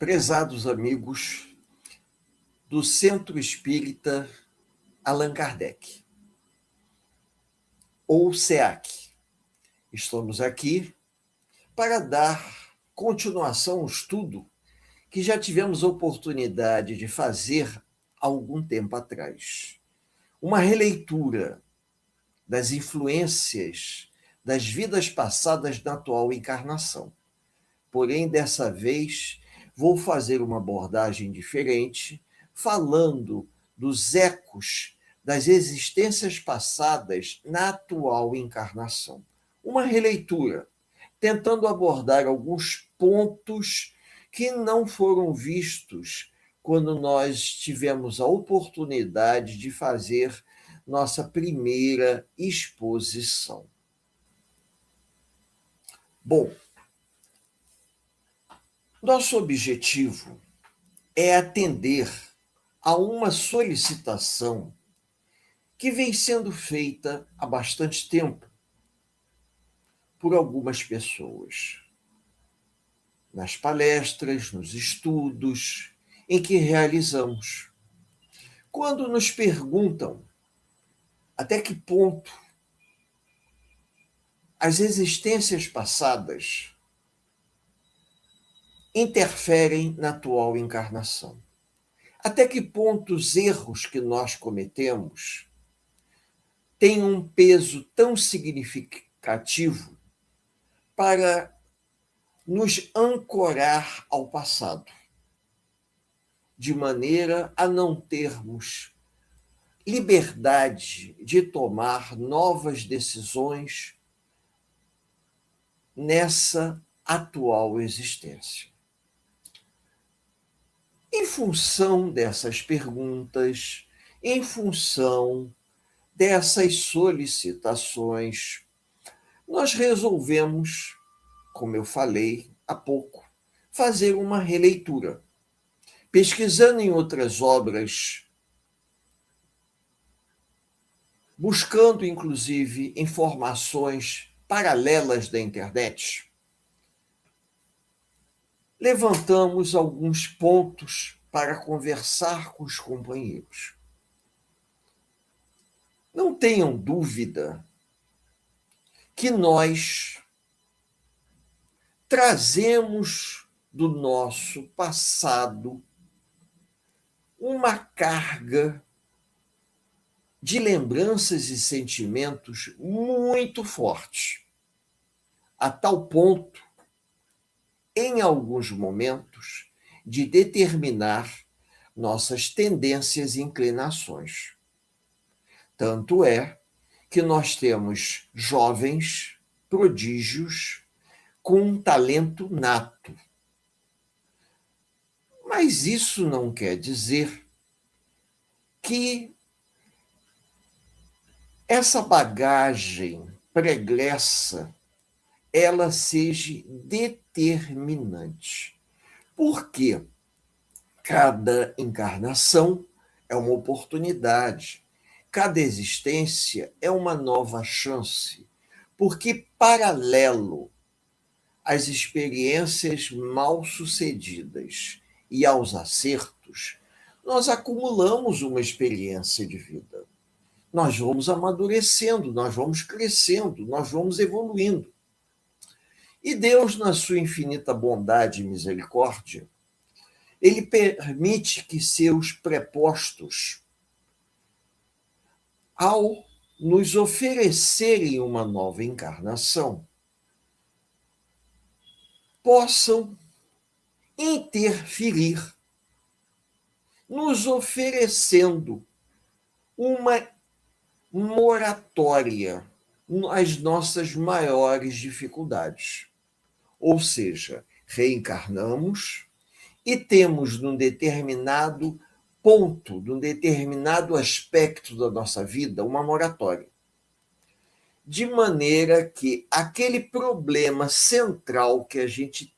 Prezados amigos do Centro Espírita Allan Kardec, ou SEAC, estamos aqui para dar continuação ao estudo que já tivemos a oportunidade de fazer há algum tempo atrás. Uma releitura das influências das vidas passadas na atual encarnação. Porém, dessa vez, vou fazer uma abordagem diferente, falando dos ecos das existências passadas na atual encarnação. Uma releitura, tentando abordar alguns pontos que não foram vistos quando nós tivemos a oportunidade de fazer nossa primeira exposição. Bom, nosso objetivo é atender a uma solicitação que vem sendo feita há bastante tempo por algumas pessoas, nas palestras, nos estudos em que realizamos. Quando nos perguntam até que ponto as existências passadas interferem na atual encarnação. Até que ponto os erros que nós cometemos têm um peso tão significativo para nos ancorar ao passado, de maneira a não termos liberdade de tomar novas decisões nessa atual existência. Em função dessas perguntas, em função dessas solicitações, nós resolvemos, como eu falei há pouco, fazer uma releitura. Pesquisando em outras obras, buscando inclusive informações paralelas da internet, levantamos alguns pontos para conversar com os companheiros. Não tenham dúvida que nós trazemos do nosso passado uma carga de lembranças e sentimentos muito fortes, a tal ponto, em alguns momentos, de determinar nossas tendências e inclinações. Tanto é que nós temos jovens prodígios com um talento nato. Mas isso não quer dizer que essa bagagem pregressa ela seja determinante. Porque cada encarnação é uma oportunidade, cada existência é uma nova chance, porque paralelo às experiências mal-sucedidas e aos acertos, nós acumulamos uma experiência de vida. Nós vamos amadurecendo, nós vamos crescendo, nós vamos evoluindo. E Deus, na sua infinita bondade e misericórdia, ele permite que seus prepostos, ao nos oferecerem uma nova encarnação, possam interferir, nos oferecendo uma moratória às nossas maiores dificuldades. Ou seja, reencarnamos e temos num determinado ponto, num determinado aspecto da nossa vida, uma moratória. De maneira que aquele problema central que a gente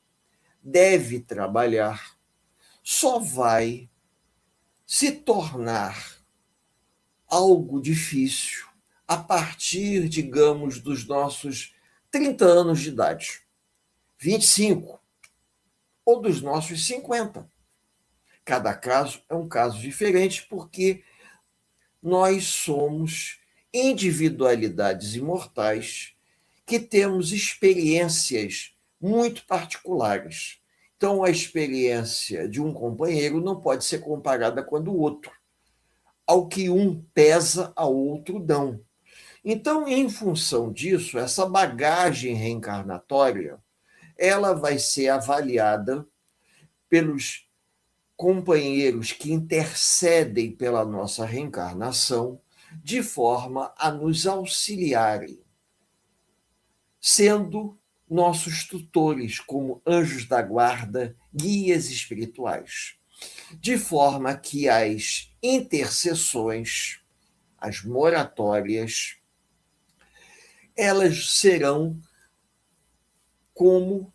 deve trabalhar só vai se tornar algo difícil a partir, digamos, dos nossos 30 anos de idade, 25. ou dos nossos 50. Cada caso é um caso diferente, porque nós somos individualidades imortais que temos experiências muito particulares. Então, a experiência de um companheiro não pode ser comparada com a do outro. Ao que um pesa, ao outro não. Então, em função disso, essa bagagem reencarnatória, ela vai ser avaliada pelos companheiros que intercedem pela nossa reencarnação, de forma a nos auxiliarem, sendo nossos tutores, como anjos da guarda, guias espirituais, de forma que as intercessões, as moratórias, elas serão como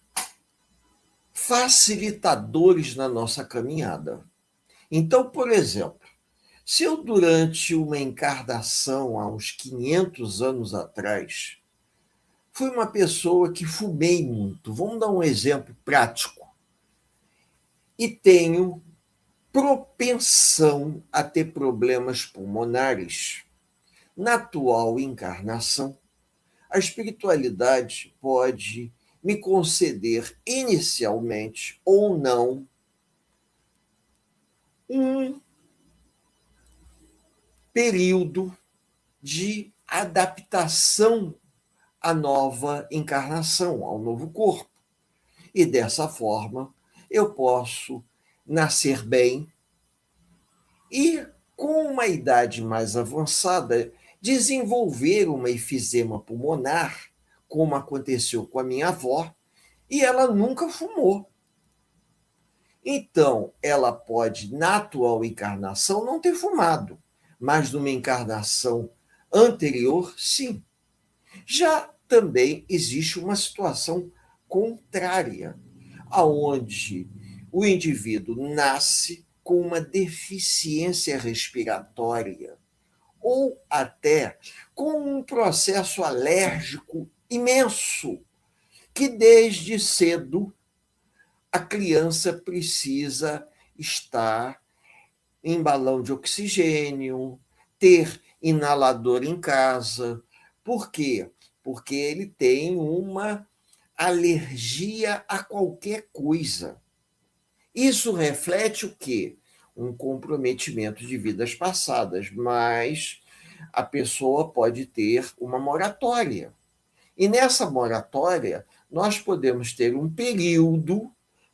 facilitadores na nossa caminhada. Então, por exemplo, se eu, durante uma encarnação, há uns 500 anos atrás, fui uma pessoa que fumei muito, vamos dar um exemplo prático, e tenho propensão a ter problemas pulmonares, na atual encarnação, a espiritualidade pode me conceder inicialmente ou não um período de adaptação à nova encarnação, ao novo corpo. E dessa forma, eu posso nascer bem e, com uma idade mais avançada, desenvolver uma efizema pulmonar, como aconteceu com a minha avó, e ela nunca fumou. Então, ela pode, na atual encarnação, não ter fumado, mas numa encarnação anterior, sim. Já também existe uma situação contrária, aonde o indivíduo nasce com uma deficiência respiratória ou até com um processo alérgico imenso, que desde cedo a criança precisa estar em balão de oxigênio, ter inalador em casa. Por quê? Porque ele tem uma alergia a qualquer coisa. Isso reflete o quê? Um comprometimento de vidas passadas, mas a pessoa pode ter uma moratória. E nessa moratória, nós podemos ter um período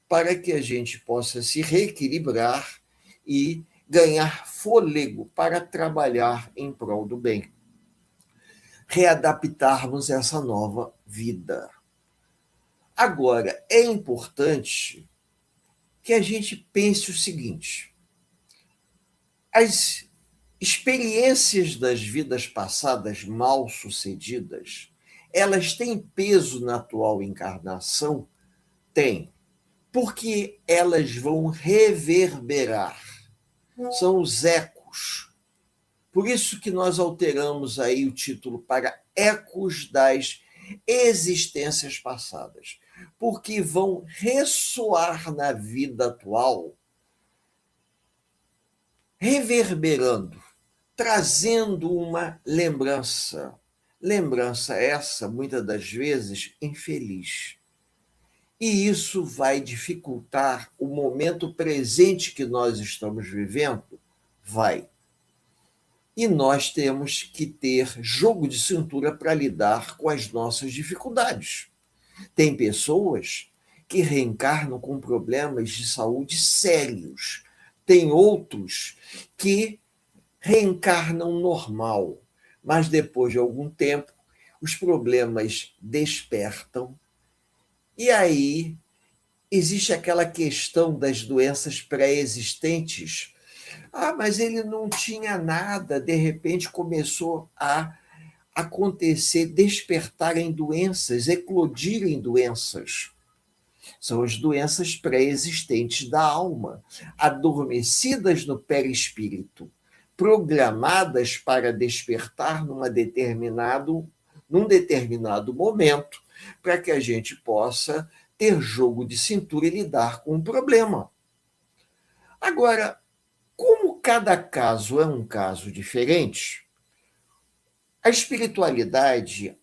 para que a gente possa se reequilibrar e ganhar fôlego para trabalhar em prol do bem. Readaptarmos essa nova vida. Agora, é importante que a gente pense o seguinte: as experiências das vidas passadas mal sucedidas, elas têm peso na atual encarnação? Tem, porque elas vão reverberar. São os ecos. Por isso que nós alteramos aí o título para Ecos das Existências Passadas, porque vão ressoar na vida atual, reverberando, trazendo uma lembrança. Lembrança essa, muitas das vezes, infeliz. E isso vai dificultar o momento presente que nós estamos vivendo? Vai. E nós temos que ter jogo de cintura para lidar com as nossas dificuldades. Tem pessoas que reencarnam com problemas de saúde sérios. Tem outros que reencarnam normal, mas depois de algum tempo os problemas despertam. E aí existe aquela questão das doenças pré-existentes. Ah, mas ele não tinha nada, de repente começou a acontecer, despertar em doenças, eclodir em doenças. São as doenças pré-existentes da alma, adormecidas no perispírito, programadas para despertar num determinado momento, para que a gente possa ter jogo de cintura e lidar com o problema. Agora, como cada caso é um caso diferente, a espiritualidade,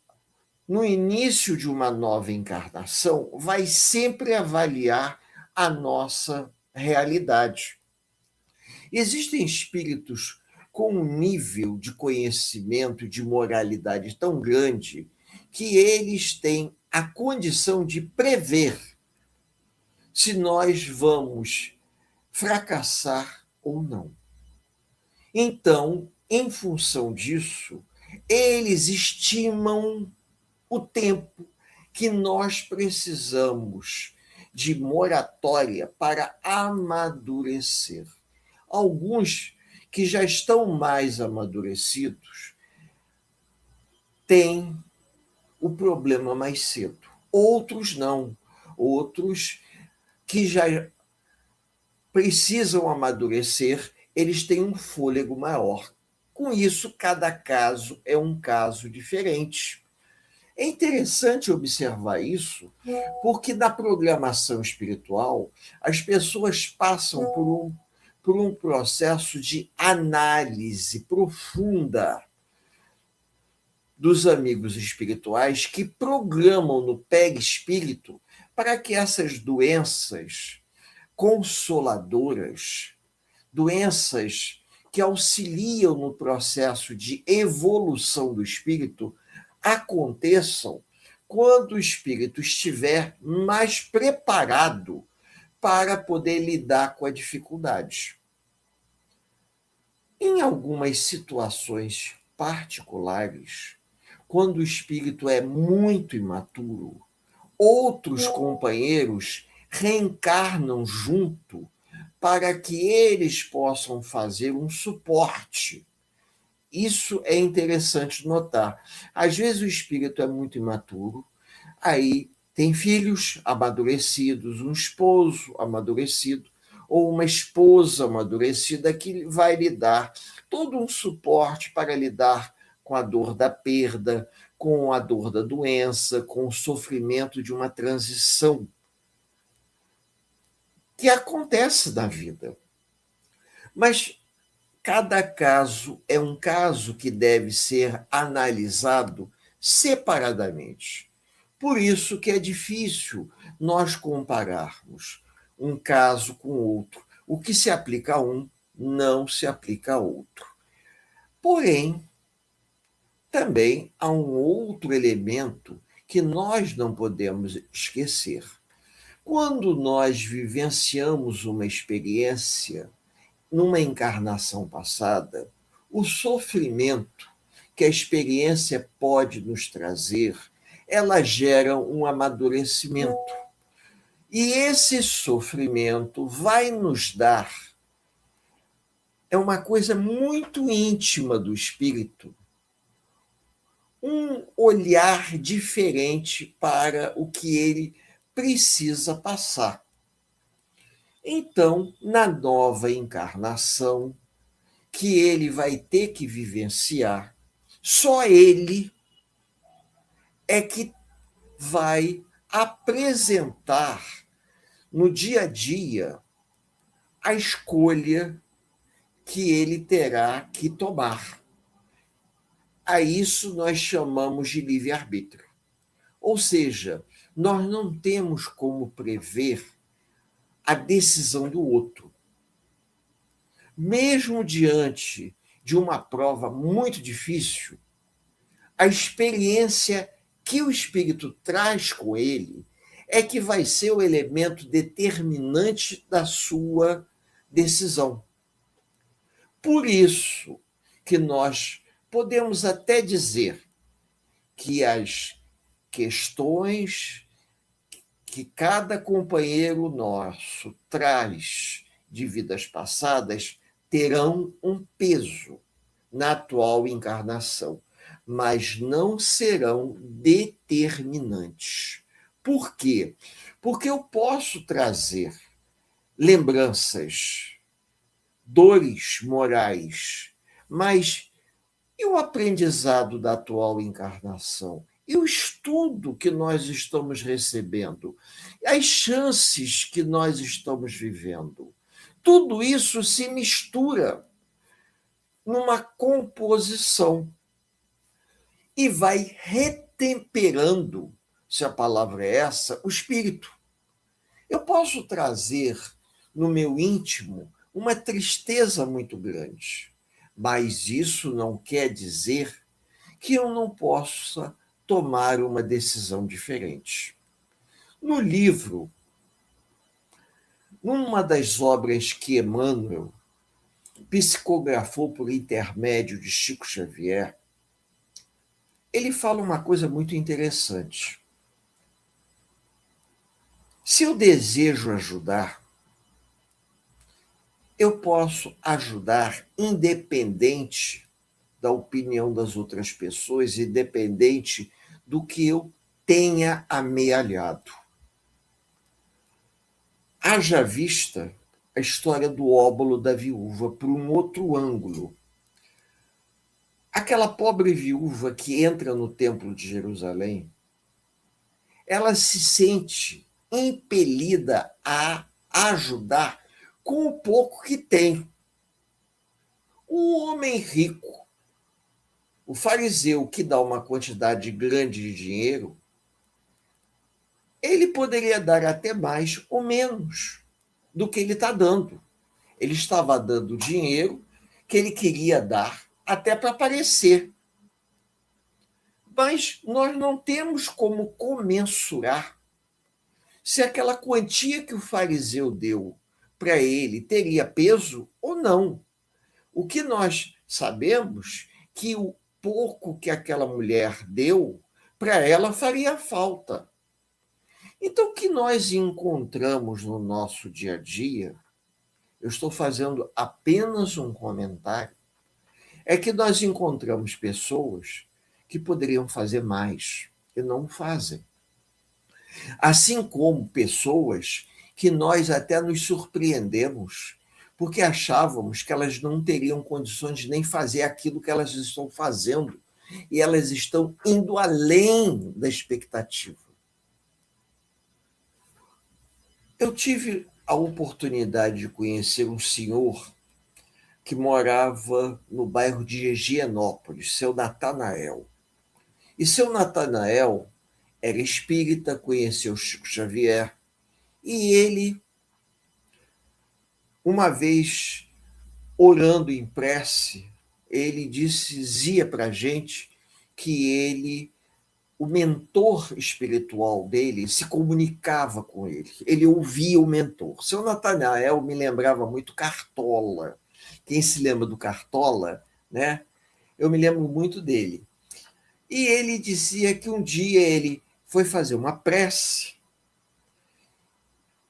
no início de uma nova encarnação, vai sempre avaliar a nossa realidade. Existem espíritos com um nível de conhecimento, de moralidade tão grande, que eles têm a condição de prever se nós vamos fracassar ou não. Então, em função disso, eles estimam o tempo que nós precisamos de moratória para amadurecer. Alguns que já estão mais amadurecidos têm o problema mais cedo. Outros não. Outros que já precisam amadurecer, eles têm um fôlego maior. Com isso, cada caso é um caso diferente. É interessante observar isso, porque na programação espiritual, as pessoas passam por um processo de análise profunda dos amigos espirituais que programam no perispírito para que essas doenças consoladoras, doenças que auxiliam no processo de evolução do espírito, aconteçam quando o espírito estiver mais preparado para poder lidar com a dificuldade. Em algumas situações particulares, quando o espírito é muito imaturo, outros companheiros reencarnam junto para que eles possam fazer um suporte. Isso é interessante notar. Às vezes o espírito é muito imaturo, aí tem filhos amadurecidos, um esposo amadurecido, ou uma esposa amadurecida que vai lhe dar todo um suporte para lidar com a dor da perda, com a dor da doença, com o sofrimento de uma transição que acontece na vida. Mas cada caso é um caso que deve ser analisado separadamente. Por isso que é difícil nós compararmos um caso com outro. O que se aplica a um não se aplica a outro. Porém, também há um outro elemento que nós não podemos esquecer. Quando nós vivenciamos uma experiência numa encarnação passada, o sofrimento que a experiência pode nos trazer, ela gera um amadurecimento. E esse sofrimento vai nos dar, é uma coisa muito íntima do espírito, um olhar diferente para o que ele precisa passar. Então, na nova encarnação, que ele vai ter que vivenciar, só ele é que vai apresentar no dia a dia a escolha que ele terá que tomar. A isso nós chamamos de livre-arbítrio. Ou seja, nós não temos como prever a decisão do outro. Mesmo diante de uma prova muito difícil, a experiência que o espírito traz com ele é que vai ser o elemento determinante da sua decisão. Por isso que nós podemos até dizer que as questões que cada companheiro nosso traz de vidas passadas terão um peso na atual encarnação, mas não serão determinantes. Por quê? Porque eu posso trazer lembranças, dores morais, mas e o aprendizado da atual encarnação? e o estudo que nós estamos recebendo, as chances que nós estamos vivendo. Tudo isso se mistura numa composição e vai retemperando, se a palavra é essa, o espírito. Eu posso trazer no meu íntimo uma tristeza muito grande, mas isso não quer dizer que eu não possa tomar uma decisão diferente. No livro, numa das obras que Emmanuel psicografou por intermédio de Chico Xavier, ele fala uma coisa muito interessante. Se eu desejo ajudar, eu posso ajudar independente da opinião das outras pessoas, independente do que eu tenha amealhado. Haja vista a história do óbolo da viúva por um outro ângulo. Aquela pobre viúva que entra no Templo de Jerusalém, ela se sente impelida a ajudar com o pouco que tem. O homem rico, o fariseu que dá uma quantidade grande de dinheiro, ele poderia dar até mais ou menos do que ele está dando. Ele estava dando dinheiro que ele queria dar até para aparecer. Mas nós não temos como comensurar se aquela quantia que o fariseu deu para ele teria peso ou não. O que nós sabemos que o pouco que aquela mulher deu, para ela faria falta. Então, o que nós encontramos no nosso dia a dia, eu estou fazendo apenas um comentário, é que nós encontramos pessoas que poderiam fazer mais e não fazem. Assim como pessoas que nós até nos surpreendemos, porque achávamos que elas não teriam condições de nem fazer aquilo que elas estão fazendo, e elas estão indo além da expectativa. Eu tive a oportunidade de conhecer um senhor que morava no bairro de Higienópolis, seu Natanael. E seu Natanael era espírita, conheceu Chico Xavier, e ele, uma vez, orando em prece, ele dizia para a gente que ele, o mentor espiritual dele, se comunicava com ele. Ele ouvia o mentor. Seu Natanael me lembrava muito Cartola. Quem se lembra do Cartola, né? Eu me lembro muito dele. E ele dizia que um dia ele foi fazer uma prece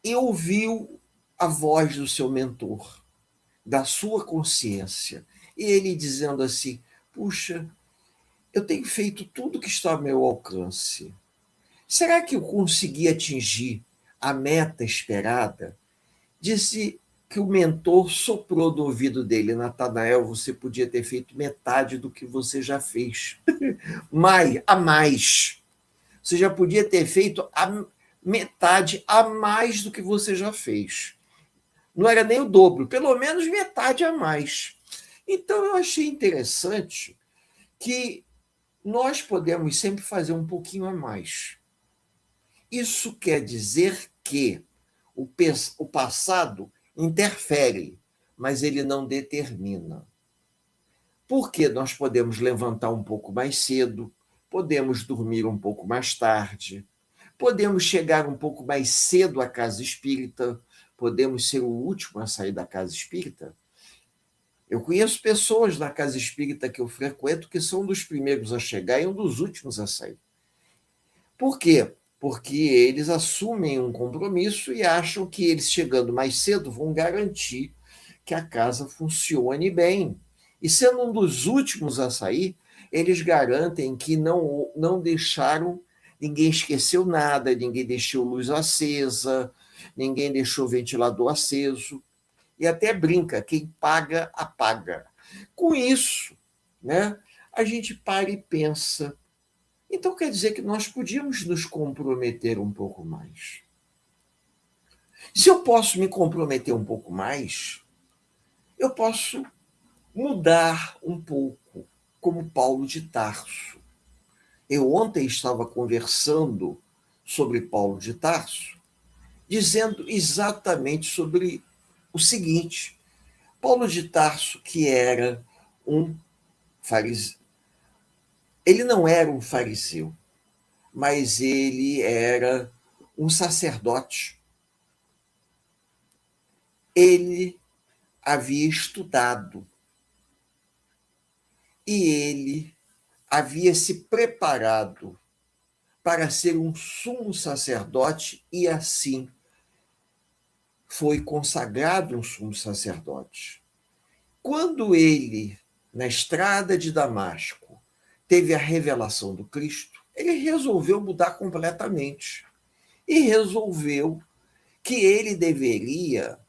e ouviu a voz do seu mentor, da sua consciência. E ele dizendo assim: puxa, eu tenho feito tudo que está ao meu alcance. Será que eu consegui atingir a meta esperada? Disse que o mentor soprou no ouvido dele: Natanael, você podia ter feito metade do que você já fez. A mais. Você já podia ter feito a metade a mais do que você já fez. Não era nem o dobro, pelo menos metade a mais. Então, eu achei interessante que nós podemos sempre fazer um pouquinho a mais. Isso quer dizer que o passado interfere, mas ele não determina. Porque nós podemos levantar um pouco mais cedo, podemos dormir um pouco mais tarde, podemos chegar um pouco mais cedo à casa espírita, podemos ser o último a sair da casa espírita. Eu conheço pessoas na casa espírita que eu frequento que são dos primeiros a chegar e um dos últimos a sair. Por quê? Porque eles assumem um compromisso e acham que eles, chegando mais cedo, vão garantir que a casa funcione bem. E sendo um dos últimos a sair, eles garantem que não deixaram, ninguém esqueceu nada, ninguém deixou luz acesa, ninguém deixou ventilador aceso. E até brinca: quem paga, apaga. Com isso, né, a gente para e pensa: Então quer dizer que nós podíamos nos comprometer um pouco mais. Se eu posso me comprometer um pouco mais, eu posso mudar um pouco, como Paulo de Tarso. Eu ontem estava conversando sobre Paulo de Tarso, dizendo exatamente sobre o seguinte: Paulo de Tarso, que era um fariseu, ele não era um fariseu, mas ele era um sacerdote. Ele havia estudado e ele havia se preparado para ser um sumo sacerdote e assim foi consagrado um sumo sacerdote. Quando ele, na estrada de Damasco, teve a revelação do Cristo, ele resolveu mudar completamente e resolveu que ele deveria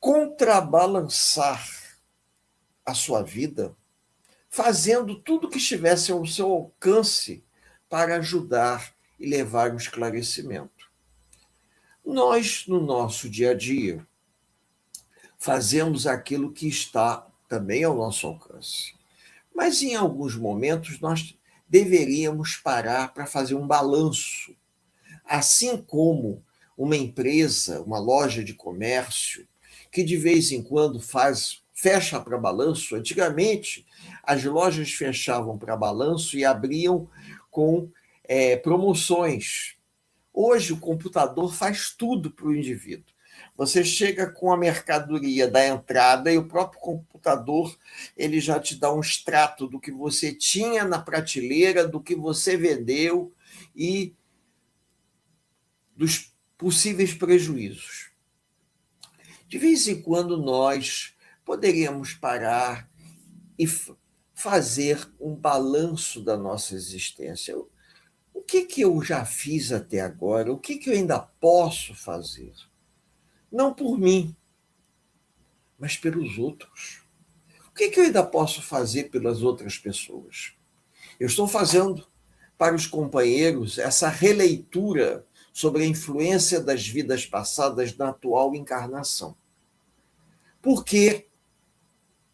contrabalançar a sua vida, fazendo tudo que estivesse ao seu alcance para ajudar e levar um esclarecimento. Nós, no nosso dia a dia, fazemos aquilo que está também ao nosso alcance. Mas em alguns momentos nós deveríamos parar para fazer um balanço. Assim como uma empresa, uma loja de comércio, que de vez em quando fecha para balanço. Antigamente, as lojas fechavam para balanço e abriam com promoções. Hoje, o computador faz tudo para o indivíduo. Você chega com a mercadoria da entrada e o próprio computador ele já te dá um extrato do que você tinha na prateleira, do que você vendeu e dos possíveis prejuízos. De vez em quando nós poderíamos parar e fazer um balanço da nossa existência. O que eu já fiz até agora? O que eu ainda posso fazer? Não por mim, mas pelos outros. O que eu ainda posso fazer pelas outras pessoas? Eu estou fazendo para os companheiros essa releitura sobre a influência das vidas passadas na atual encarnação. Porque,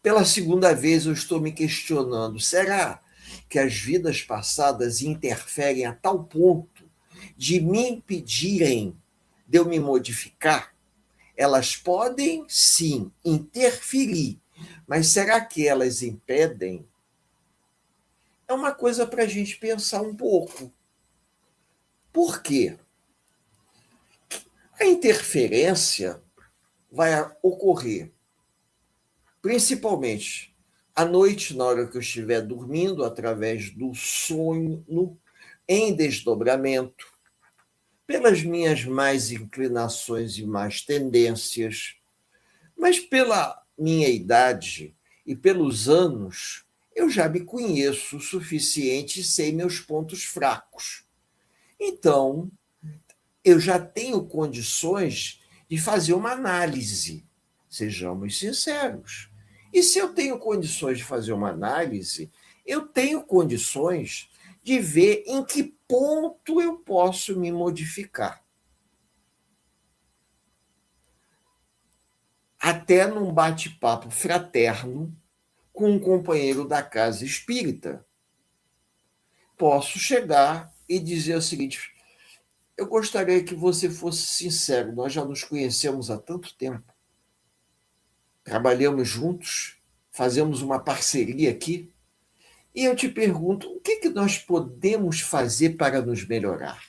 pela segunda vez, eu estou me questionando: será que as vidas passadas interferem a tal ponto de me impedirem de eu me modificar? Elas podem, sim, interferir, mas será que elas impedem? É uma coisa para a gente pensar um pouco. Por quê? A interferência vai ocorrer principalmente à noite, na hora que eu estiver dormindo, através do sonho em desdobramento, pelas minhas más inclinações e más tendências, mas pela minha idade e pelos anos, eu já me conheço o suficiente e sei meus pontos fracos. Então, eu já tenho condições de fazer uma análise, sejamos sinceros. E se eu tenho condições de fazer uma análise, eu tenho condições de ver em que ponto eu posso me modificar. Até num bate-papo fraterno com um companheiro da casa espírita, posso chegar e dizer o seguinte: eu gostaria que você fosse sincero, nós já nos conhecemos há tanto tempo, trabalhamos juntos, fazemos uma parceria aqui, e eu te pergunto, o que nós podemos fazer para nos melhorar?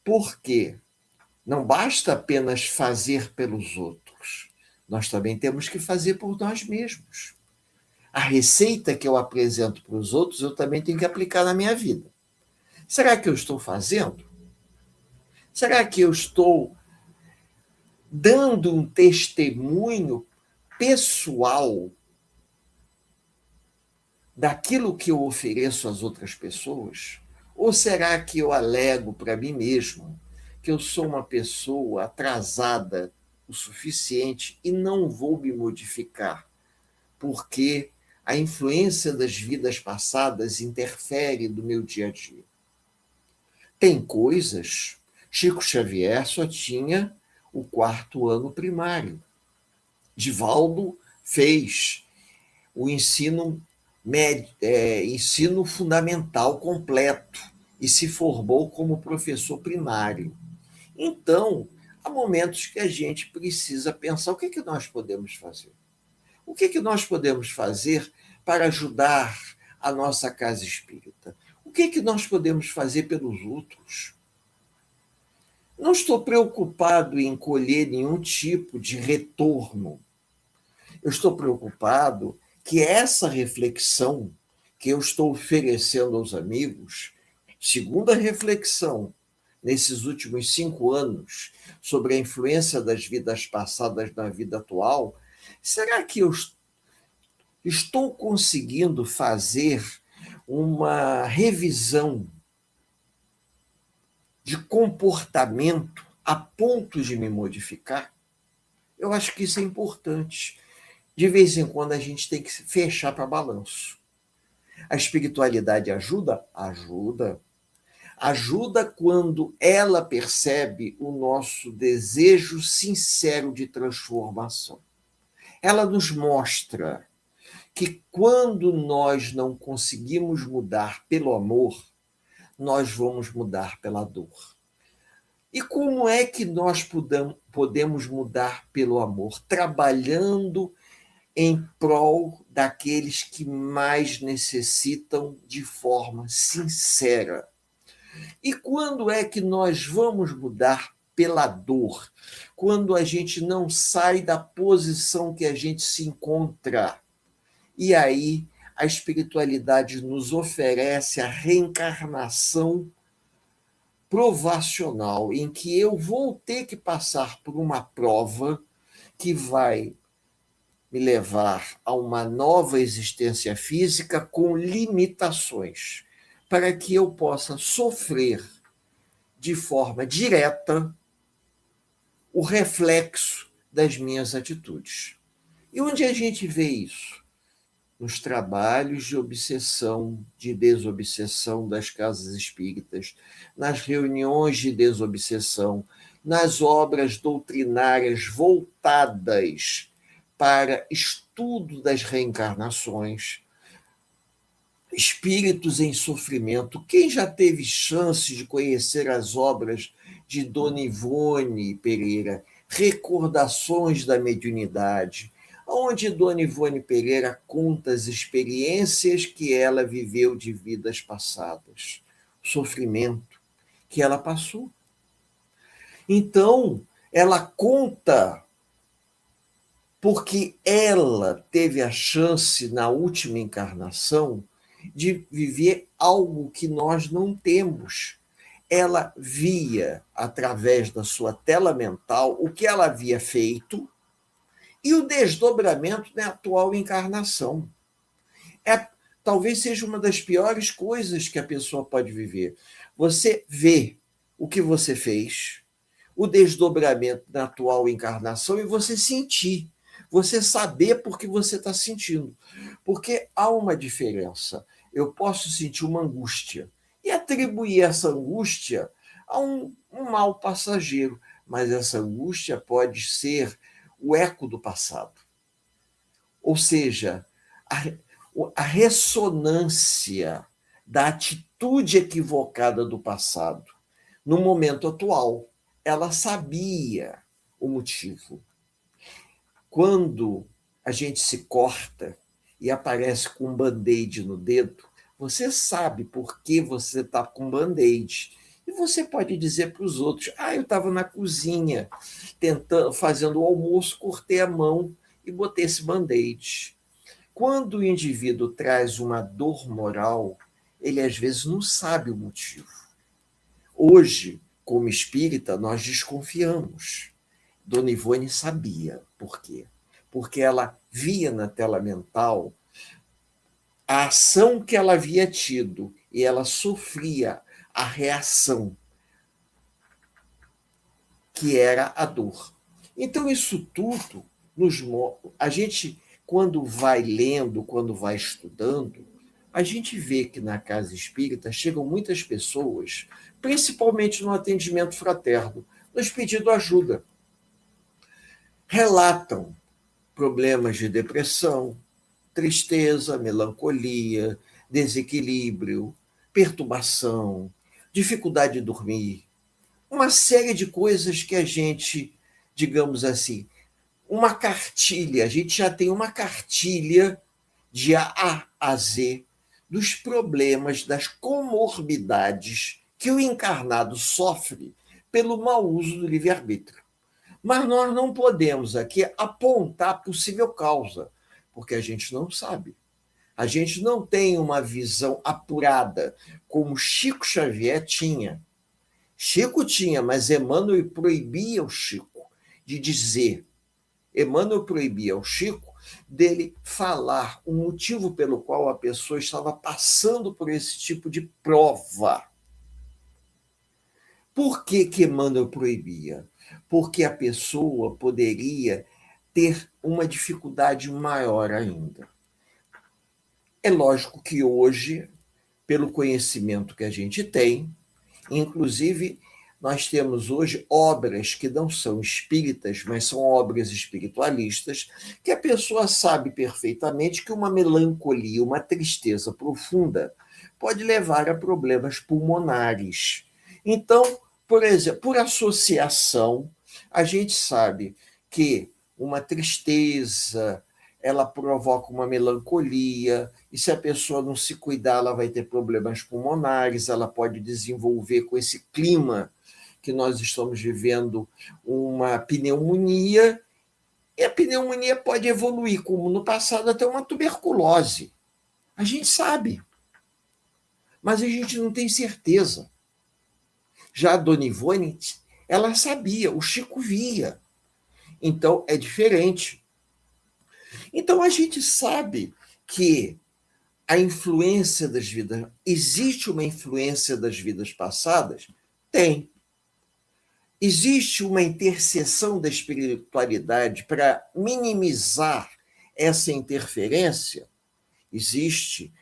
Porque não basta apenas fazer pelos outros, nós também temos que fazer por nós mesmos. A receita que eu apresento para os outros, eu também tenho que aplicar na minha vida. Será que eu estou fazendo? Será que eu estou dando um testemunho pessoal daquilo que eu ofereço às outras pessoas? Ou será que eu alego para mim mesmo que eu sou uma pessoa atrasada o suficiente e não vou me modificar, porque a influência das vidas passadas interfere no meu dia a dia. Tem coisas. Chico Xavier só tinha o 4º ano primário. Divaldo fez o ensino fundamental completo e se formou como professor primário. Então, há momentos que a gente precisa pensar o que, que nós podemos fazer. O que, que nós podemos fazer para ajudar a nossa casa espírita? O que, que nós podemos fazer pelos outros? Não estou preocupado em colher nenhum tipo de retorno. Eu estou preocupado que essa reflexão que eu estou oferecendo aos amigos, segunda reflexão, nesses últimos 5 anos, sobre a influência das vidas passadas na vida atual, será que eu estou conseguindo fazer uma revisão de comportamento a ponto de me modificar? Eu acho que isso é importante. De vez em quando a gente tem que fechar para balanço. A espiritualidade ajuda? Ajuda. Ajuda quando ela percebe o nosso desejo sincero de transformação. Ela nos mostra que quando nós não conseguimos mudar pelo amor, nós vamos mudar pela dor. E como é que nós podemos mudar pelo amor? Trabalhando em prol daqueles que mais necessitam de forma sincera. E quando é que nós vamos mudar pela dor? Quando a gente não sai da posição que a gente se encontra. E aí a espiritualidade nos oferece a reencarnação provacional, em que eu vou ter que passar por uma prova que vai me levar a uma nova existência física com limitações, para que eu possa sofrer de forma direta o reflexo das minhas atitudes. E onde a gente vê isso? Nos trabalhos de obsessão, de desobsessão das casas espíritas, nas reuniões de desobsessão, nas obras doutrinárias voltadas para estudo das reencarnações, espíritos em sofrimento. Quem já teve chance de conhecer as obras de Dona Ivone Pereira, Recordações da Mediunidade, onde Dona Ivone Pereira conta as experiências que ela viveu de vidas passadas, o sofrimento que ela passou. Então, ela conta porque ela teve a chance, na última encarnação, de viver algo que nós não temos. Ela via, através da sua tela mental, o que ela havia feito e o desdobramento na atual encarnação. Talvez seja uma das piores coisas que a pessoa pode viver. Você vê o que você fez, o desdobramento na atual encarnação e você sentir. Você saber por que você está sentindo. Porque há uma diferença. Eu posso sentir uma angústia e atribuir essa angústia a um mal passageiro, mas essa angústia pode ser o eco do passado. Ou seja, a ressonância da atitude equivocada do passado no momento atual. Ela sabia o motivo. Quando a gente se corta e aparece com um band-aid no dedo, você sabe por que você está com band-aid. E você pode dizer para os outros, eu estava na cozinha, fazendo o almoço, cortei a mão e botei esse band-aid. Quando o indivíduo traz uma dor moral, ele às vezes não sabe o motivo. Hoje, como espírita, nós desconfiamos. Dona Ivone sabia por quê. Porque ela via na tela mental a ação que ela havia tido e ela sofria a reação, que era a dor. Então, isso tudo a gente quando vai lendo, quando vai estudando, a gente vê que na casa espírita chegam muitas pessoas, principalmente no atendimento fraterno, nos pedindo ajuda. Relatam problemas de depressão, tristeza, melancolia, desequilíbrio, perturbação, dificuldade de dormir, uma série de coisas que a gente, digamos assim, uma cartilha, a gente já tem uma cartilha de A a Z dos problemas, das comorbidades que o encarnado sofre pelo mau uso do livre-arbítrio. Mas nós não podemos aqui apontar possível causa, porque a gente não sabe. A gente não tem uma visão apurada, como Chico Xavier tinha. Chico tinha, mas Emmanuel proibia o Chico de dizer. Emmanuel proibia ao Chico dele falar o motivo pelo qual a pessoa estava passando por esse tipo de prova. Por que Emmanuel proibia? Porque a pessoa poderia ter uma dificuldade maior ainda. É lógico que hoje, pelo conhecimento que a gente tem, inclusive nós temos hoje obras que não são espíritas, mas são obras espiritualistas, que a pessoa sabe perfeitamente que uma melancolia, uma tristeza profunda pode levar a problemas pulmonares. Então, por exemplo, por associação, a gente sabe que uma tristeza, ela provoca uma melancolia, e se a pessoa não se cuidar, ela vai ter problemas pulmonares, ela pode desenvolver com esse clima que nós estamos vivendo uma pneumonia, e a pneumonia pode evoluir, como no passado, até uma tuberculose. A gente sabe, mas a gente não tem certeza. Já a Dona Ivone, ela sabia, o Chico via. Então, é diferente. Então, a gente sabe que a influência das vidas... Existe uma influência das vidas passadas? Tem. Existe uma intercessão da espiritualidade para minimizar essa interferência? Existe.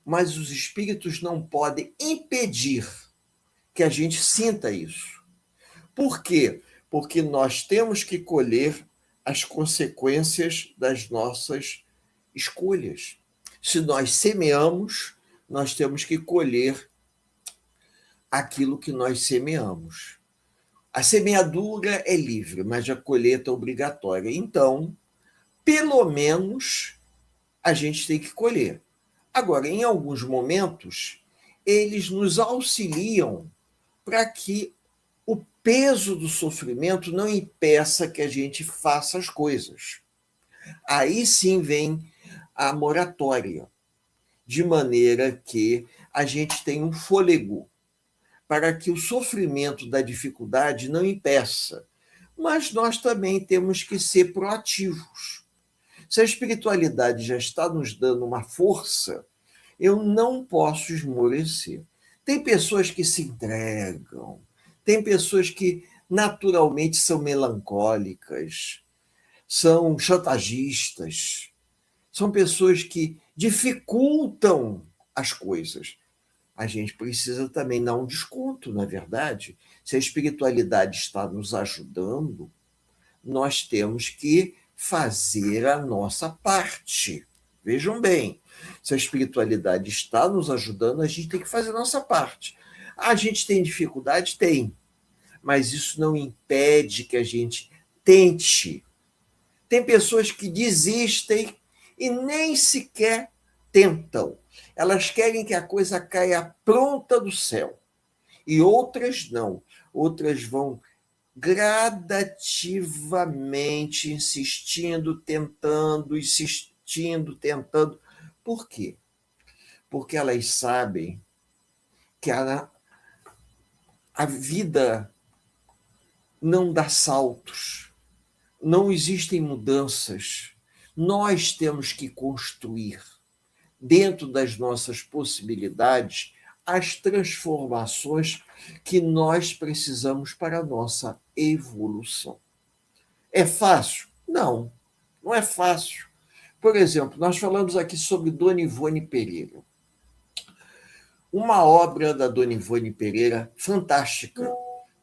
Mas os espíritos não podem impedir que a gente sinta isso. Por quê? Porque nós temos que colher as consequências das nossas escolhas. Se nós semeamos, nós temos que colher aquilo que nós semeamos. A semeadura é livre, mas a colheita é obrigatória. Então, pelo menos, a gente tem que colher. Agora, em alguns momentos, eles nos auxiliam para que o peso do sofrimento não impeça que a gente faça as coisas. Aí sim vem a moratória, de maneira que a gente tem um fôlego para que o sofrimento da dificuldade não impeça. Mas nós também temos que ser proativos. Se a espiritualidade já está nos dando uma força, eu não posso esmorecer. Tem pessoas que se entregam, tem pessoas que naturalmente são melancólicas, são chantagistas, são pessoas que dificultam as coisas. A gente precisa também dar um desconto, não é verdade? Se a espiritualidade está nos ajudando, nós temos que fazer a nossa parte. Vejam bem, se a espiritualidade está nos ajudando, a gente tem que fazer a nossa parte. A gente tem dificuldade? Tem. Mas isso não impede que a gente tente. Tem pessoas que desistem e nem sequer tentam. Elas querem que a coisa caia pronta do céu. E outras não. Outras vão gradativamente insistindo, tentando, insistindo, tentando. Por quê? Porque elas sabem que a vida não dá saltos, não existem mudanças. Nós temos que construir, dentro das nossas possibilidades, as transformações que nós precisamos para a nossa evolução. É fácil? Não, não é fácil, Por exemplo, nós falamos aqui sobre Dona Ivone Pereira. Uma obra da Dona Ivone Pereira fantástica,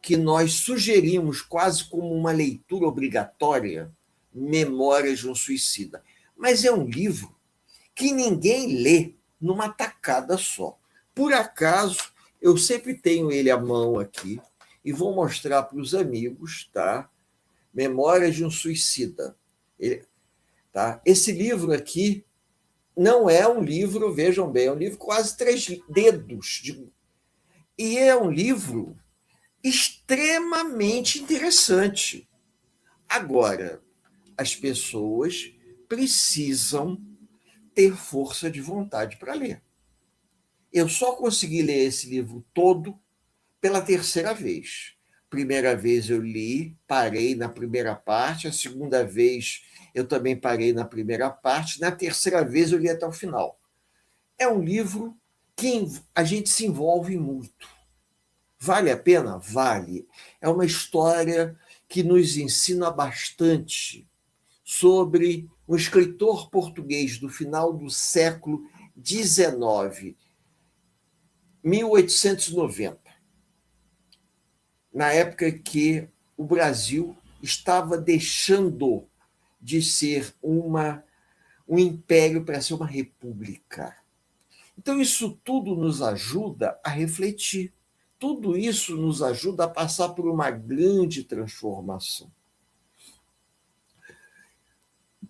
que nós sugerimos quase como uma leitura obrigatória, Memórias de um Suicida. Mas é um livro que ninguém lê numa tacada só. Por acaso, eu sempre tenho ele à mão aqui e vou mostrar para os amigos, tá? Memórias de um Suicida. Tá? Esse livro aqui não é um livro, vejam bem, é um livro quase 3 dedos. E é um livro extremamente interessante. Agora, as pessoas precisam ter força de vontade para ler. Eu só consegui ler esse livro todo pela terceira vez. Primeira vez eu li, parei na primeira parte, a segunda vez eu também parei na primeira parte, na terceira vez eu li até o final. É um livro que a gente se envolve muito. Vale a pena? Vale. É uma história que nos ensina bastante sobre um escritor português do final do século XIX, 1890, na época que o Brasil estava deixando de ser um império para ser uma república. Então, isso tudo nos ajuda a refletir. Tudo isso nos ajuda a passar por uma grande transformação.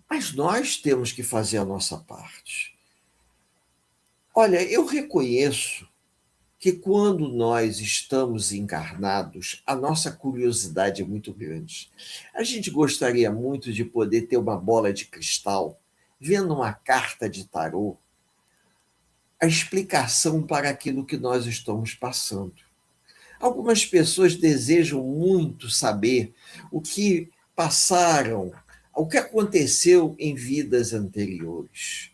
Mas nós temos que fazer a nossa parte. Olha, eu reconheço que quando nós estamos encarnados, a nossa curiosidade é muito grande. A gente gostaria muito de poder ter uma bola de cristal, vendo uma carta de tarô, a explicação para aquilo que nós estamos passando. Algumas pessoas desejam muito saber o que passaram, o que aconteceu em vidas anteriores.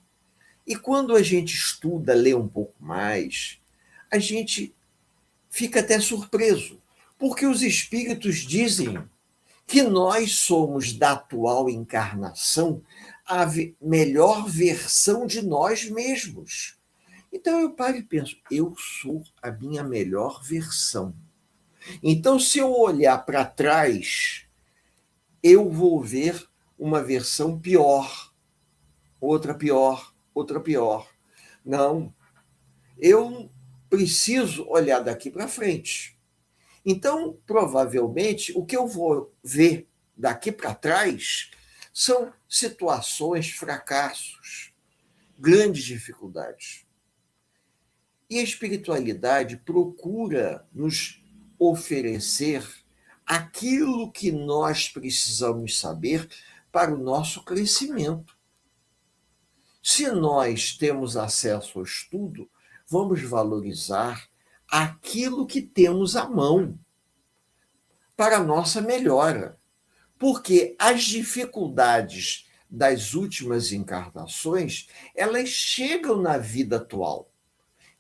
E quando a gente estuda, lê um pouco mais, a gente fica até surpreso, porque os espíritos dizem que nós somos da atual encarnação a melhor versão de nós mesmos. Então eu paro e penso, eu sou a minha melhor versão. Então, se eu olhar para trás, eu vou ver uma versão pior, outra pior, outra pior. Não, eu preciso olhar daqui para frente. Então, provavelmente, o que eu vou ver daqui para trás são situações, fracassos, grandes dificuldades. E a espiritualidade procura nos oferecer aquilo que nós precisamos saber para o nosso crescimento. Se nós temos acesso ao estudo, vamos valorizar aquilo que temos à mão para a nossa melhora. Porque as dificuldades das últimas encarnações, elas chegam na vida atual.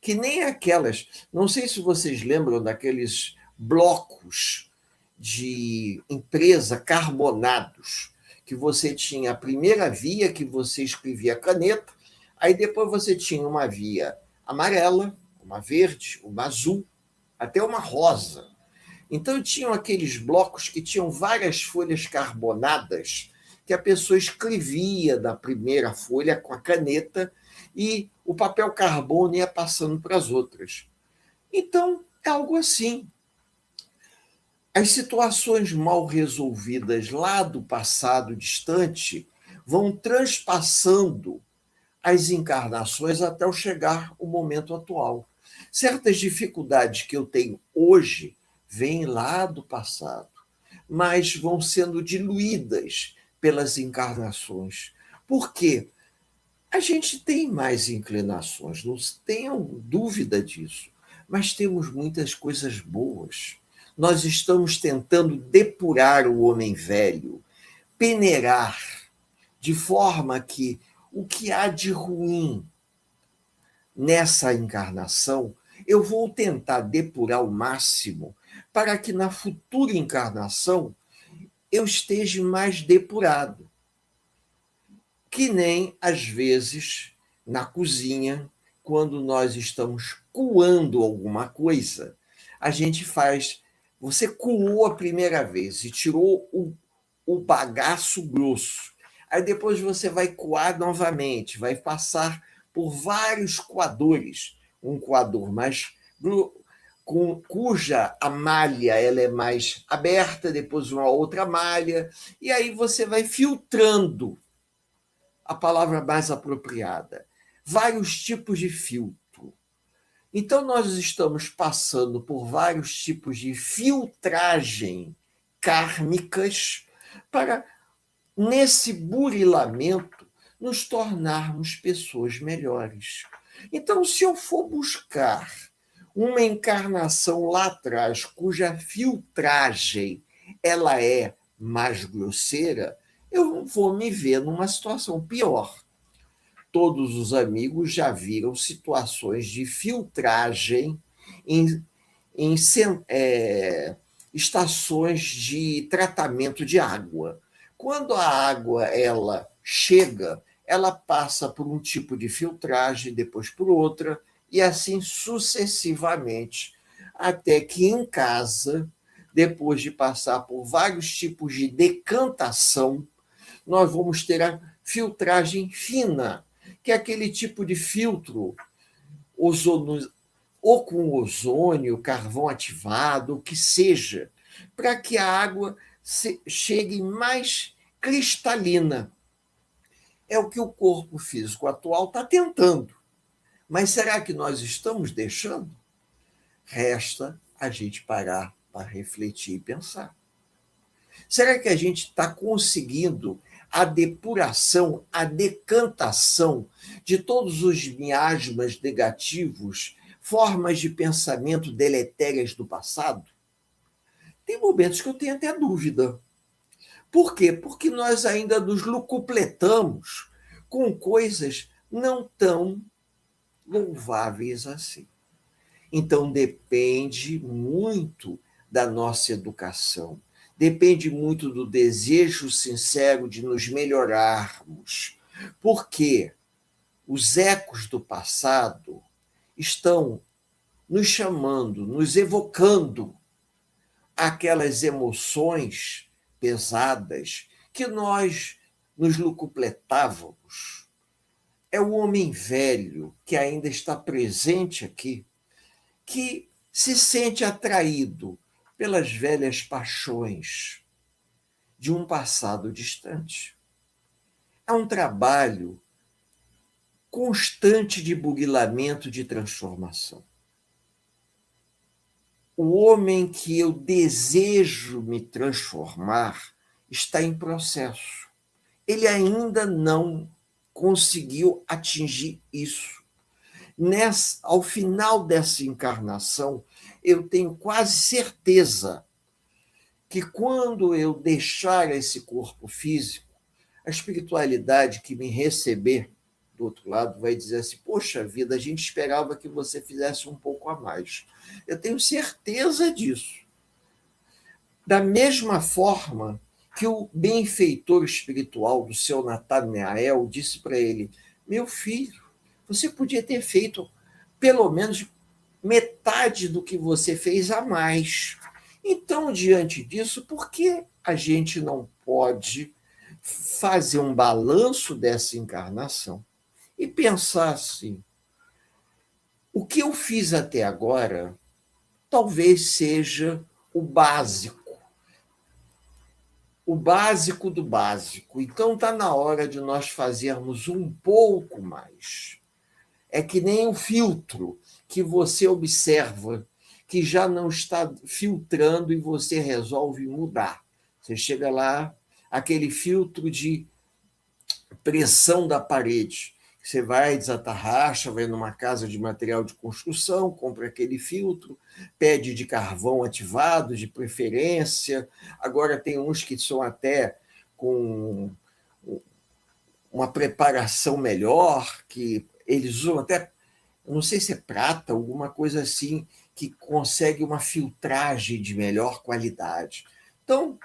Que nem aquelas, não sei se vocês lembram daqueles blocos de empresa carbonados, que você tinha a primeira via que você escrevia caneta, aí depois você tinha uma via amarela, uma verde, uma azul, até uma rosa. Então tinham aqueles blocos que tinham várias folhas carbonadas que a pessoa escrevia na primeira folha com a caneta e o papel carbono ia passando para as outras. Então, é algo assim. As situações mal resolvidas lá do passado distante vão transpassando as encarnações até chegar o momento atual. Certas dificuldades que eu tenho hoje vêm lá do passado, mas vão sendo diluídas pelas encarnações. Por quê? A gente tem mais inclinações, não tenham dúvida disso, mas temos muitas coisas boas. Nós estamos tentando depurar o homem velho, peneirar, de forma que o que há de ruim nessa encarnação, eu vou tentar depurar o máximo para que na futura encarnação eu esteja mais depurado. Que nem, às vezes, na cozinha, quando nós estamos coando alguma coisa, a gente faz. Você coou a primeira vez e tirou o bagaço grosso. Aí depois você vai coar novamente, vai passar por vários coadores. Um coador mais cuja a malha ela é mais aberta, depois uma outra malha, e aí você vai filtrando a palavra mais apropriada. Vários tipos de filtro. Então, nós estamos passando por vários tipos de filtragem kármicas para, nesse burilamento, nos tornarmos pessoas melhores. Então, se eu for buscar uma encarnação lá atrás, cuja filtragem ela é mais grosseira, eu vou me ver numa situação pior. Todos os amigos já viram situações de filtragem em, em estações de tratamento de água. Quando a água ela chega, ela passa por um tipo de filtragem, depois por outra, e assim sucessivamente, até que em casa, depois de passar por vários tipos de decantação, nós vamos ter a filtragem fina, que é aquele tipo de filtro ozono, ou com ozônio, carvão ativado, o que seja, para que a água chegue mais cristalina. É o que o corpo físico atual está tentando. Mas será que nós estamos deixando? Resta a gente parar para refletir e pensar. Será que a gente está conseguindo a depuração, a decantação de todos os miasmas negativos, formas de pensamento deletérias do passado? Tem momentos que eu tenho até dúvida. Por quê? Porque nós ainda nos lucupletamos com coisas não tão louváveis assim. Então, depende muito da nossa educação, depende muito do desejo sincero de nos melhorarmos, porque os ecos do passado estão nos chamando, nos evocando aquelas emoções pesadas que nós nos lucupletávamos. É o homem velho que ainda está presente aqui, que se sente atraído pelas velhas paixões de um passado distante. É um trabalho constante de burilamento, de transformação. O homem que eu desejo me transformar está em processo. Ele ainda não conseguiu atingir isso. Ao final dessa encarnação, eu tenho quase certeza que quando eu deixar esse corpo físico, a espiritualidade que me receber do outro lado vai dizer assim: poxa vida, a gente esperava que você fizesse um pouco a mais. Eu tenho certeza disso. Da mesma forma que o benfeitor espiritual do seu Natanael disse para ele: meu filho, você podia ter feito pelo menos metade do que você fez a mais. Então, diante disso, por que a gente não pode fazer um balanço dessa encarnação e pensar assim: o que eu fiz até agora talvez seja o básico do básico. Então está na hora de nós fazermos um pouco mais. É que nem o filtro que você observa que já não está filtrando e você resolve mudar. Você chega lá, aquele filtro de pressão da parede. Você vai, desatarracha, vai numa casa de material de construção, compra aquele filtro, pede de carvão ativado, de preferência. Agora tem uns que são até com uma preparação melhor, que eles usam até, não sei se é prata, alguma coisa assim, que consegue uma filtragem de melhor qualidade. Então,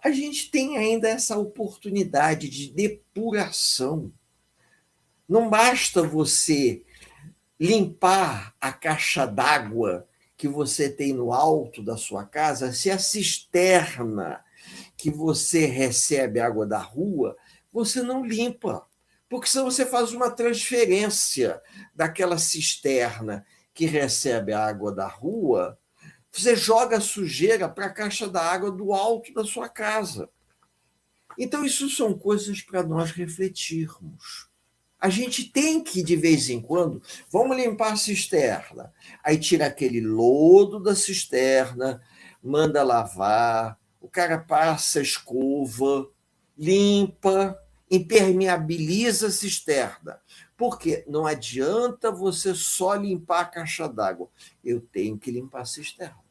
a gente tem ainda essa oportunidade de depuração. Não basta você limpar a caixa d'água que você tem no alto da sua casa, se a cisterna que você recebe água da rua, você não limpa. Porque senão você faz uma transferência daquela cisterna que recebe a água da rua, você joga a sujeira para a caixa da água do alto da sua casa. Então, isso são coisas para nós refletirmos. A gente tem que, de vez em quando, vamos limpar a cisterna. Aí tira aquele lodo da cisterna, manda lavar, o cara passa a escova, limpa, impermeabiliza a cisterna. Porque não adianta você só limpar a caixa d'água. Eu tenho que limpar a cisterna.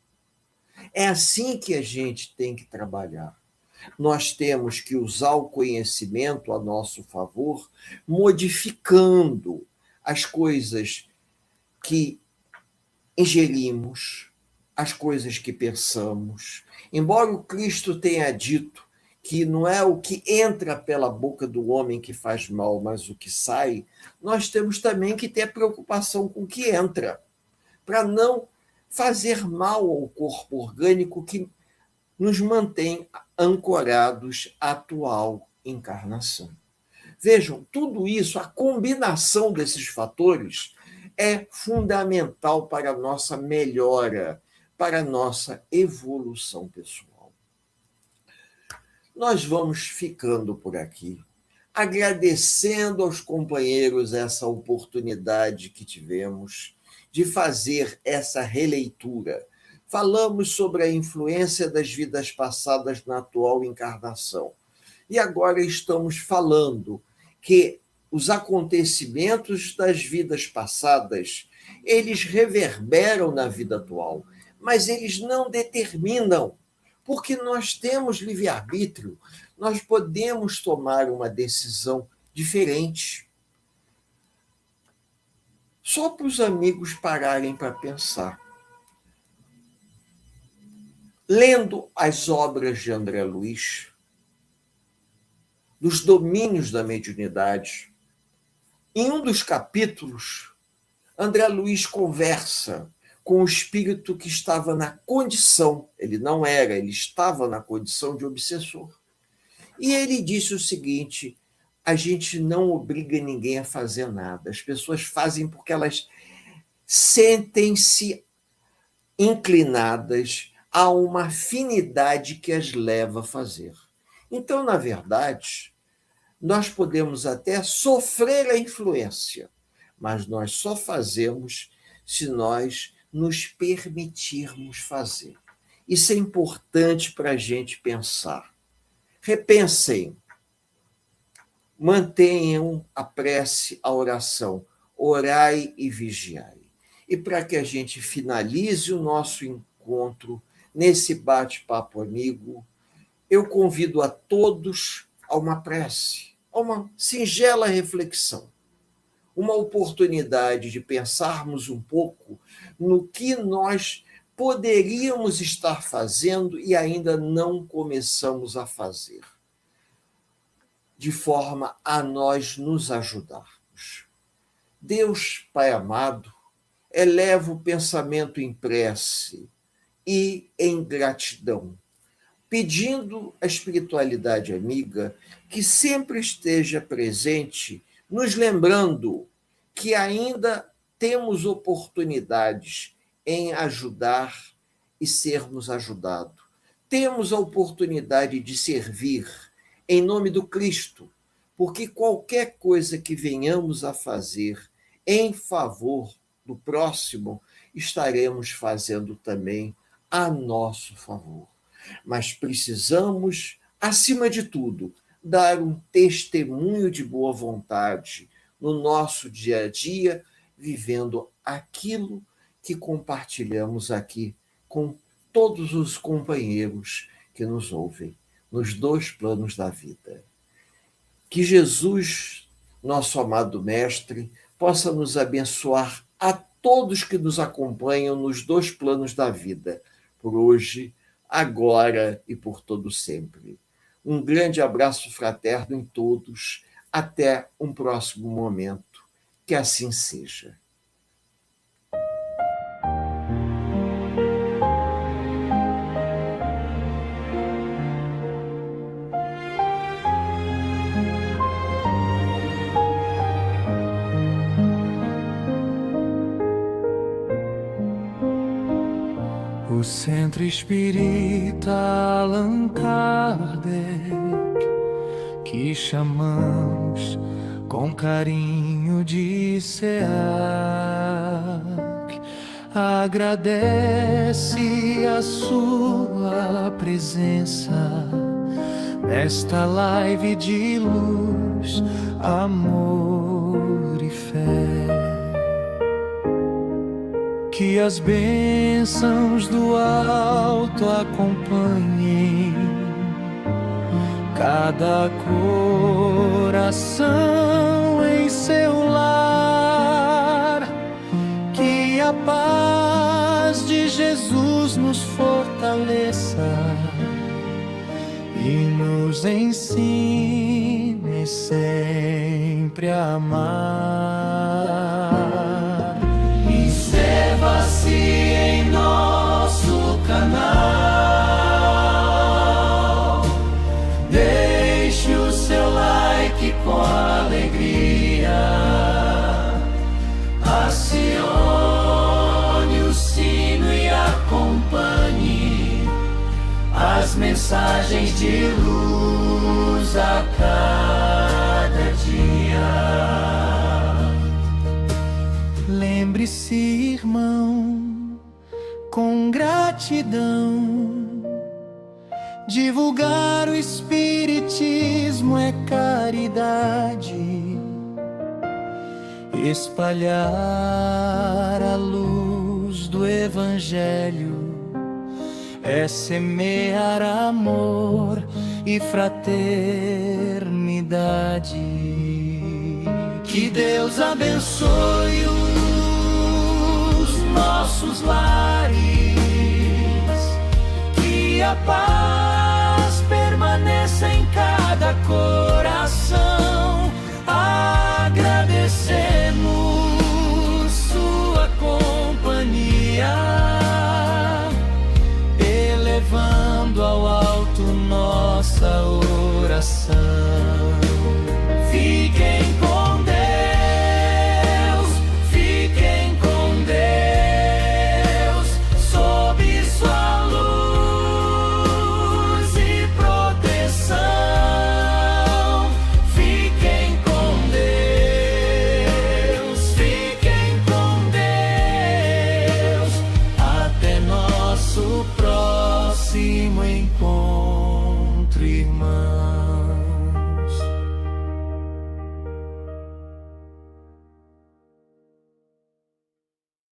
É assim que a gente tem que trabalhar. Nós temos que usar o conhecimento a nosso favor, modificando as coisas que ingerimos, as coisas que pensamos. Embora o Cristo tenha dito que não é o que entra pela boca do homem que faz mal, mas o que sai, nós temos também que ter preocupação com o que entra, para não fazer mal ao corpo orgânico que nos mantém ancorados à atual encarnação. Vejam, tudo isso, a combinação desses fatores é fundamental para a nossa melhora, para a nossa evolução pessoal. Nós vamos ficando por aqui, agradecendo aos companheiros essa oportunidade que tivemos de fazer essa releitura. Falamos sobre a influência das vidas passadas na atual encarnação. E agora estamos falando que os acontecimentos das vidas passadas, eles reverberam na vida atual, mas eles não determinam, porque nós temos livre-arbítrio, nós podemos tomar uma decisão diferente. Só para os amigos pararem para pensar. Lendo as obras de André Luiz, dos domínios da mediunidade, em um dos capítulos, André Luiz conversa com o espírito que estava na condição, ele não era, ele estava na condição de obsessor. E ele disse o seguinte: a gente não obriga ninguém a fazer nada, as pessoas fazem porque elas sentem-se inclinadas a uma afinidade que as leva a fazer. Então, na verdade, nós podemos até sofrer a influência, mas nós só fazemos se nós nos permitirmos fazer. Isso é importante para a gente pensar. Repensem, mantenham a prece, a oração, orai e vigiai. E para que a gente finalize o nosso encontro nesse bate-papo amigo, eu convido a todos a uma prece, a uma singela reflexão, uma oportunidade de pensarmos um pouco no que nós poderíamos estar fazendo e ainda não começamos a fazer, de forma a nós nos ajudarmos. Deus, Pai amado, eleva o pensamento em prece e em gratidão, pedindo à espiritualidade amiga que sempre esteja presente, nos lembrando que ainda temos oportunidades em ajudar e sermos ajudados. Temos a oportunidade de servir em nome do Cristo, porque qualquer coisa que venhamos a fazer em favor do próximo, estaremos fazendo também a nosso favor. Mas precisamos, acima de tudo, dar um testemunho de boa vontade no nosso dia a dia, vivendo aquilo que compartilhamos aqui com todos os companheiros que nos ouvem, nos dois planos da vida. Que Jesus, nosso amado Mestre, possa nos abençoar a todos que nos acompanham nos dois planos da vida, por hoje, agora e por todo sempre. Um grande abraço fraterno em todos. Até um próximo momento. Que assim seja. O Centro Espírita Allan Kardec, que chamamos com carinho de SEAC, agradece a sua presença nesta live de luz, amor e fé. Que as bênçãos do alto acompanhem cada coração em seu lar. Que a paz de Jesus nos fortaleça e nos ensine sempre a amar. Inscreva-se em nosso canal, deixe o seu like com alegria, acione o sino e acompanhe as mensagens de luz a cada dia. Lembre-se, irmão, com gratidão, divulgar o Espiritismo é caridade, espalhar a luz do Evangelho é semear amor e fraternidade. Que Deus abençoe os nossos lares, que a paz permaneça em cada coração. Agradecemos sua companhia, elevando ao alto nossa oração. Fiquem com Deus, fiquem com Deus, sob sua luz e proteção. Fiquem com Deus, fiquem com Deus, até nosso próximo encontro, irmão.